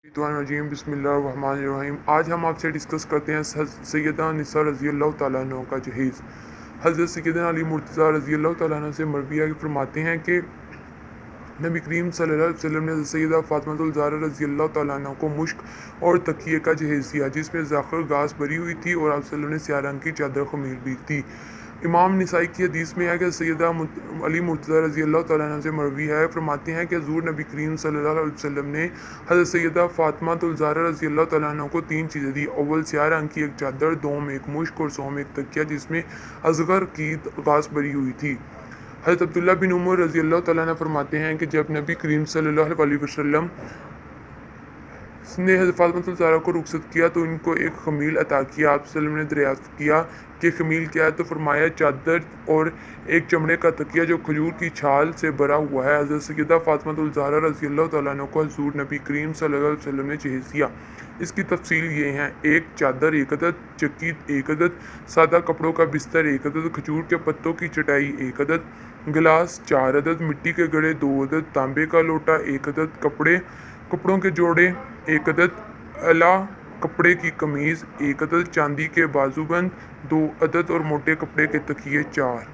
रजीम बिस्मिल्लाहिर्रहमानिर्रहीम। आज हम आपसे डिस्कस करते हैं सैयदा निसा रज़ी अल्लाह तआला अन्हा का जहेज़। हज़रत सैयदना अली मुर्तज़ा रज़ी अल्लाह तआला अन्हु से मरविया फरमाते हैं कि नबी करीम सल्लल्लाहु अलैहि वसल्लम ने सैयदा फ़ातिमा ज़हरा रज़ी अल्लाह तआला अन्हा को मुश्क और तकिए का जहेज़ दिया, जिसमें ज़ाख़र घास भरी हुई थी और आप सल्लल्लाहु अलैहि वसल्लम ने स्याह रंग की चादर ख़मीर भी थी। इमाम निसाई की हदीस में है कि सैयदा अली मुर्तज़ा रज़ी अल्लाह तआला अन्हा से मरवी है, फरमाते हैं कि हुज़ूर नबी करीम सल्लल्लाहु अलैहि वसल्लम ने हज़रत सैयदा फ़ातिमा ज़हरा रज़ी अल्लाह तआला अन्हा को 3 चीज़ें दी। अव्वल स्याह रंग की एक चादर, दोम एक मुश्क और सोम एक तकिया जिसमें अज़गर की घास भरी हुई थी। हज़रत अब्दुल्ला बिन उमर रज़ी अल्लाह तआला अन्हु फरमाते हैं कि जब नबी करीम सल्लल्लाहु अलैहि वसल्लम ने हज़रत फ़ातिमा ज़हरा को रुखसत किया तो इनको एक खमील अता किया। आप सल्लल्लाहु अलैहि वसल्लम ने दरियाफ़्त किया कि खमील क्या है, तो फरमाया चादर और एक चमड़े का तकिया जो खजूर की छाल से भरा हुआ है। हज़रत सैयदा फ़ातिमा ज़हरा रज़ी अल्लाह तआला अन्हा को हुज़ूर नबी करीम सल्लल्लाहु अलैहि वसल्लम ने जहेज़ दिया। इसकी तफसील ये हैं: एक चादर एक अदद, चक्की एक अदद, सादा कपड़ों का बिस्तर एक अदद, खजूर के पत्तों की चटाई एक अदद, गिलास 4 अदद, मिट्टी के घड़े 2 अदद, तांबे का लोटा 1 अदद, कपड़ों के जोड़े 1 अदद, अला कपड़े की कमीज़ 1 अदद, चांदी के बाजूबंद 2 अदद और मोटे कपड़े के तकिए 4।